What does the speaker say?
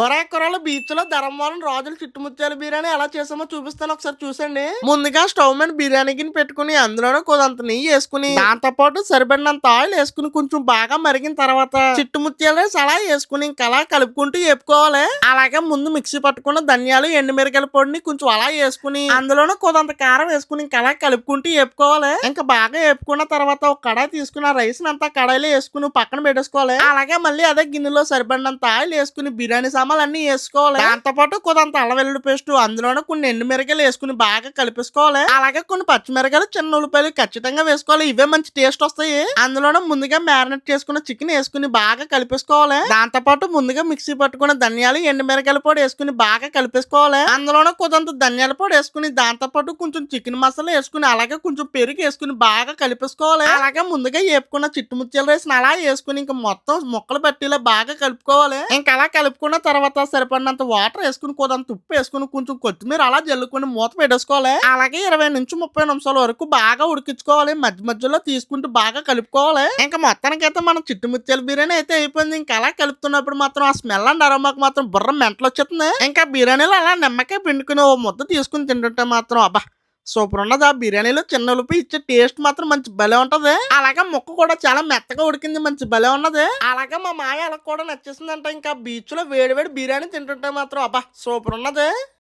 ఒరేకురలు beach లో ధర్మవరం రాజుల చిట్టుముత్యాల బిర్యానీ ఎలా చేసామో చూపిస్తాను, ఒకసారి చూసండి. ముందుగా స్టవ్ మీద బిర్యానీ గిన్నె పెట్టుకుని అందులోనే కొద్దంత నెయ్యి వేసుకుని దాంతో పాటు సరిపడినంత ఆయిల్ వేసుకుని కొంచెం బాగా మరిగిన తర్వాత చిట్టుముత్యాల రైస్ అలా వేసుకుని ఇంకా అలా కలుపుకుంటూ వేపుకోవాలి. అలాగే ముందు మిక్సీ పట్టుకున్న ధనియాలు ఎండుమిరకాయల పొడిని కొంచెం అలా వేసుకుని అందులోనే కొద్దంత కారం వేసుకుని ఇంకా అలా కలుపుకుంటూ వేపుకోవాలి. ఇంకా బాగా వేపుకున్న తర్వాత ఒక కడాయి తీసుకుని ఆ రైస్ అంతా కడాయిలో వేసుకుని పక్కన పెట్టేసుకోవాలి. అలాగే మళ్ళీ అదే గిన్నెలో సరిపడినంత ఆయిల్ వేసుకుని బిర్యానీ సామాన్లు అన్ని వేసుకోవాలి. దాంతో పాటు కొద్దంత అల్లం వెల్లుల్లి పేస్ట్, అందులోనే కొన్ని ఎండు మిరకాయలు వేసుకుని బాగా కలిపేసుకోవాలి. అలాగే కొన్ని పచ్చిమిరకాయలు, చిన్న ఉల్లిపాయలు ఖచ్చితంగా వేసుకోవాలి, ఇవే మంచి టేస్ట్ వస్తాయి. అందులోనే ముందుగా మ్యారినేట్ చేసుకున్న చికెన్ వేసుకుని బాగా కలిపేసుకోవాలి. దాంతో పాటు ముందుగా మిక్సీ పట్టుకున్న ధనియాలు ఎండు మిరకాయల పొడి వేసుకుని బాగా కలిపేసుకోవాలి. అందులోనే కొద్దంత ధనియాల పొడి వేసుకుని దాంతో పాటు కొంచెం చికెన్ మసాలా వేసుకుని అలాగే కొంచెం పెరుగు వేసుకుని బాగా కలిపేసుకోవాలి. అలాగే ముందుగా వేపుకున్న చిట్టుముత్యాల రైస్ అలా వేసుకుని ఇంకా మొత్తం ముక్కలు పట్టిలా బాగా కలుపుకోవాలి. ఇంకా అలా కలుపుకున్న తర్వాత సరిపడినంత వాటర్ వేసుకుని కొద్దంత ఉప్పు వేసుకుని కొంచెం కొత్తిమీర అలా జల్లుకుని మూత పెట్టేసుకోవాలి. అలాగే 20 నుంచి 30 నిమిషాల వరకు బాగా ఉడికించుకోవాలి. మధ్య మధ్యలో తీసుకుంటూ బాగా కలుపుకోవాలి. ఇంకా మొత్తానికైతే మన చిట్టుముత్యాల బిర్యానీ అయితే అయిపోయింది. ఇంకా అలా కలుపుతున్నప్పుడు మాత్రం ఆ స్మెల్ అండ్ అరోమాకు మాత్రం బుర్ర మెంటలు వచ్చేస్తుంది. ఇంకా బిర్యానీలో అలా నిమ్మకాయ పిండుకుని ఓ ముద్ద తీసుకుని తింటుంటే మాత్రం అబ్బా సూపర్ ఉన్నది. ఆ బిర్యానీలో చిన్న ఉల్లిపి ఇచ్చే టేస్ట్ మాత్రం మంచి భలే ఉంటది. అలాగే ముక్క కూడా చాలా మెత్తగా ఉడికింది, మంచి భలే ఉన్నది. అలాగే మా మాయ అలా కూడా నచ్చేసిందంట. ఇంకా బీచ్ లో వేడి వేడి బిర్యానీ తింటుంటే మాత్రం అబ్బా సూపర్ ఉన్నది.